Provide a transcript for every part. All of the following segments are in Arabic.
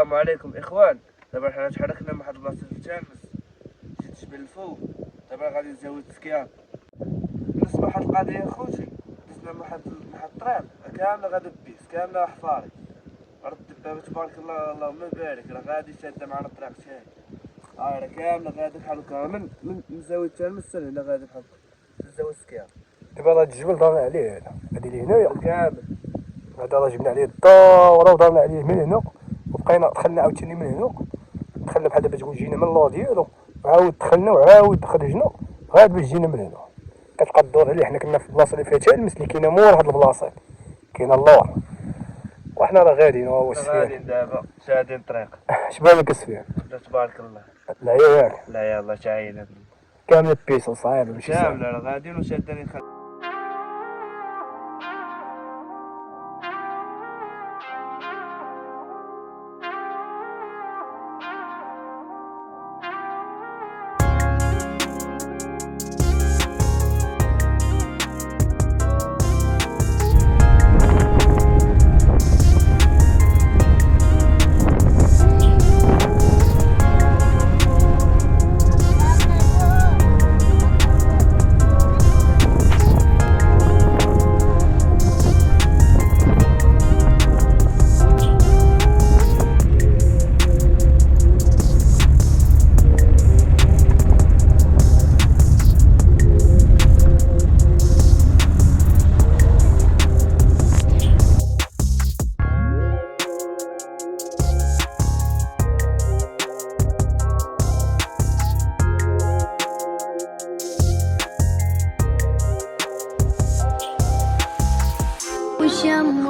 السلام عليكم اخوان. دابا حنا تحركنا من واحد البلاصه في تامس، جيت جبل الفوق. دابا غادي نزاود سكيان. بالنسبه لواحد القضيه خوتي، دزنا من واحد الطريق كامله غادا بيس، كامله حفاري. راه الدبابه تبارك الله اللهم بارك، راه غادي شاده معنا الطريق شاهد. راه كامله غادا بحال هكا من زاويه تامس هنا غادي بحال هكا زاويه سكيان. دابا هذا الجبل دارنا عليه، هذا اللي هنايا كامل هذا راه جبنا عليه الدورة ودارنا عليه من هنا، وبقينا دخلنا عاوتاني من هنا، دخلنا بحال دابا تقول جينا من اللور ديالو، وعاود دخلنا وعاود خرجنا غاد باش جينا من هنا. كتبقى الدور عليه. حنا كنا في البلاصه اللي فيها تلمس اللي كاينه مور هاد البلاصه، كاينه اللور، وحنا راه غاديين هو غاديين دابا شادين الطريق. شبابك السفيان تبارك الله. لا ياك لا يلا تعاينة كامله بيسه صعيبه ماشي صعيبه. كاملة راه غاديين وشادين.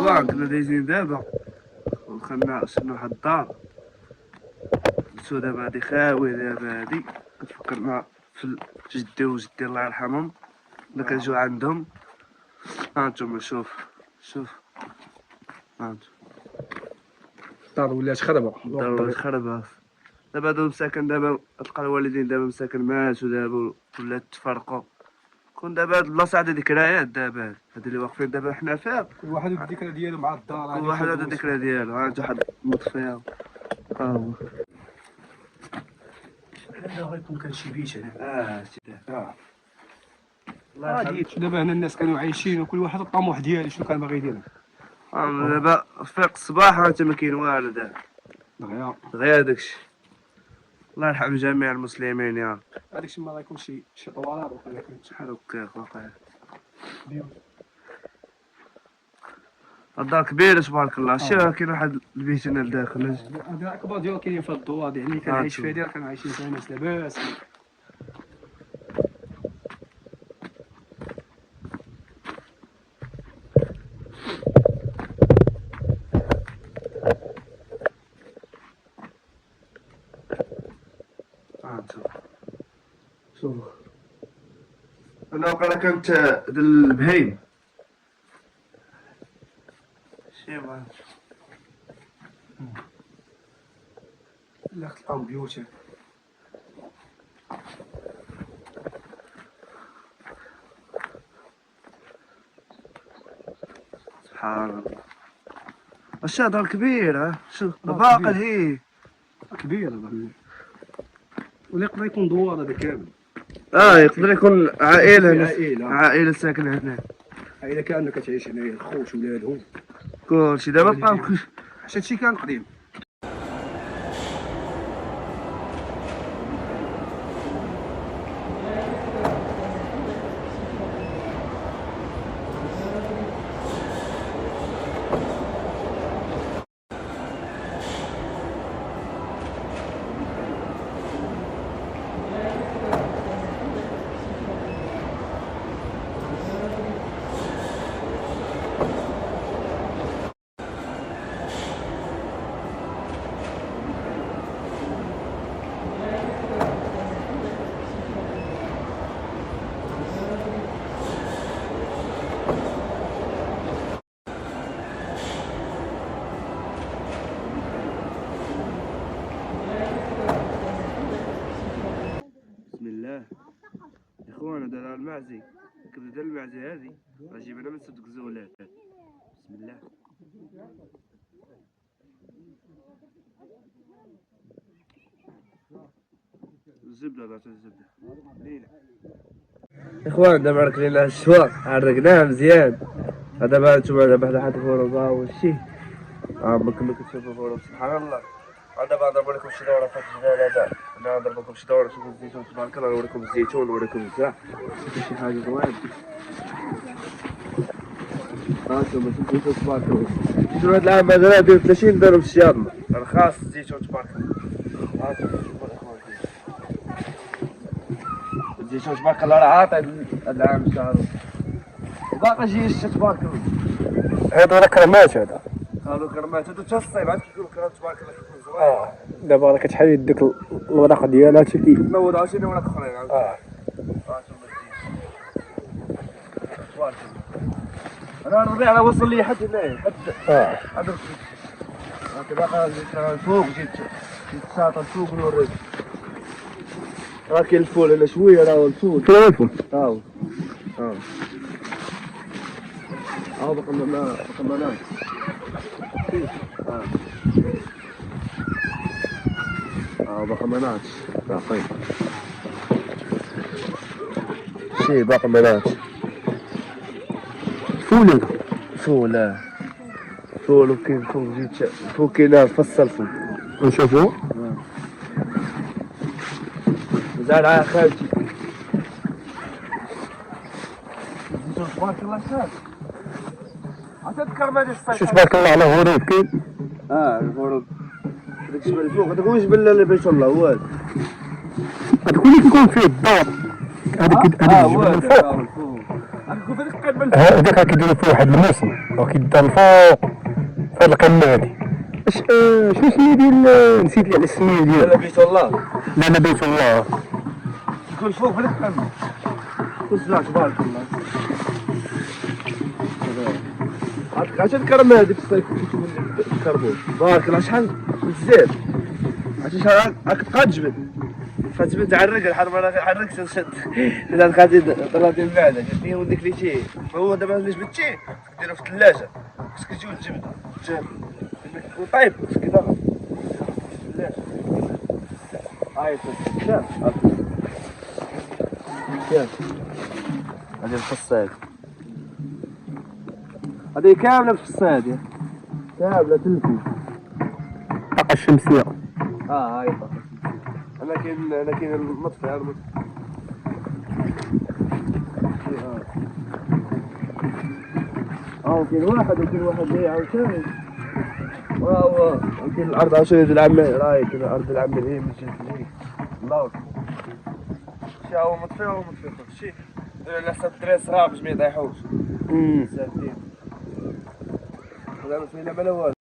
اخوان كنا دايزين دابا ودخلنا وصلنا واحد الدار، شتو دابا هادي خاوية. دابا هادي كتفكرنا في جدي وجدي الله يرحمهم، كنا كنجيو عندهم. هانتوما شوف هانتوما الدار ولات خربه، الدار ولات خربة. دابا هادو مساكن، دابا تلقى الوالدين دابا مساكن ماتو دابا ولات تفرقوا. كون دابا هاد البلاصة عندها ذكريات. دابا هادي اللي واقفين دابا حنا فيها، كل واحد الذكرى ديالو مع الدار. كل واحد عنده الذكرى ديالو. ها انت واحد المطفية ها هو. هذا غيكون كان شي بيت هنا. الله يرحم. دابا هنا الناس كانوا عايشين وكل واحد الطموح ديالو شنو كان باغي يدير. دابا فيق الصباح انت ما كاين والو. دابا دغيا غير داكشي. الله يرحم جميع المسلمين يا رب. هذاك الشيء ما غيكون شي طوالات ولكن شحال هكا واقع. الدار كبيرة تبارك الله. شوف كاين واحد البيت هنا لداخل. هذا اكبر ديال كاين في الضو هذه، يعني كان عايش فيها ديال كانوا عايشين فيها ناس لاباس. شوف انا وقيلا كانت البهيم شي ما لا تلقاو بيوت. سبحان الله. واش دار كبيرة. شوف باقي هي كبير ولا يقدر يكون دوار هذا كامل. يقدر يكون عائلة عائلة ساكنة هنا. عائلة كاملة كتعيش هنايا، الخوت ولادهم كلشي. دابا بقى حتى هادشي كان قديم. اخوانا دار المعزي. كبدا المعزي هذه راه جيبنا من صدق زولات. بسم الله. الزبده نعطي الزبده ليله. اخوان دابا راك لينا الشوا عرقناه مزيان. دابا نتوما دابا حدا حد الفوروب ها هو الشي كما كتشوفوا الفوروب سبحان الله. دابا نضرب لكم شي دوره في الجبال هذا. انا نضرب لكم شي دوره شوفوا الزيتون تبارك الله. نوريكم الزيتون نوريكم الزرع شي حاجه زوينه. هانتوما شوفوا الزيتون تبارك الله. الزيتون هاد العام مازال داير 30 درهم الشياطنا رخاص الزيتون تبارك الله. هانتوما شوفوا الاخوان الزيتون تبارك الله راه عاطي هاد العام شهر وباقي جاي الشتا تبارك الله. هذا راه كرمات هذا. هادو كرمات هادو تا الصيف عاد كيكونوا كرمات تبارك الله كيكون زوين. دابا راه كتحيد ديك الورق ديالها حتى كي نوض عاوتاني وراك اخرين عاوتاني. تبارك الله. انا الربيع وصل لي حتى هنايا حتى هذا باقي الفوق جيت ساطر الفوق نوريك. راه كاين الفول هنا شويه راه الفول. فين هو الفول؟ ها هو ها باقي ما ناس. باقي ما ناس باقي شي باقي ما ناس. فول هذا. فول فول وكاين فوق جيت فوق كاين فصل فول. نشوفوا زعل على خالتي. الزيتون تبارك الله شاد. عاد تكرم هذا الصيف. شو تبارك الله على غروب كاين. الغروب. داك الجبل الفوق هذاك هو جبل بيت الله هو هذا. هذاك اللي كيكون فيه الدار. هذاك هو الجبل هذا الفوق. الفوق. هذاك هو هذاك القمه هذاك راه كيديروا فيه واحد الموسم وكيدار الفوق في هاد القمه هادي. شنو السميه ديال نسيت لي على السميه لا ديال بيت الله. لا بيت الله. كل فوق هذاك القمه. وزع تبارك الله. عاد تكرم هذيك الصيف الكربون بارك الله شحال بزاف. عرفتي شحال راك تبقى تجبد فتجبد تعرق الحرب راه حركت نشد اذا غادي طلعت المعده قلت لي ولدك لي شي هو دابا اللي جبدتيه ديرو في الثلاجه خصك تجيو تجبد طيب كذا لا هاي شاف هذه الفصاد هذه كامله في الصيد كامله تلفي الطاقه الشمسيه. هاي الطاقه انا كاين المطفي هذا المطفي. كاين واحد وكاين واحد جاي عاوتاني وهو كاين الارض عاوتاني ديال العم راهي كاين الارض ديال العم اللي من جهه اللي الله شي هو مطفي هو مطفي شي على حساب الدراري الصغار باش ما يطيحوش. سالتين. هذا ما فينا ما لا والو.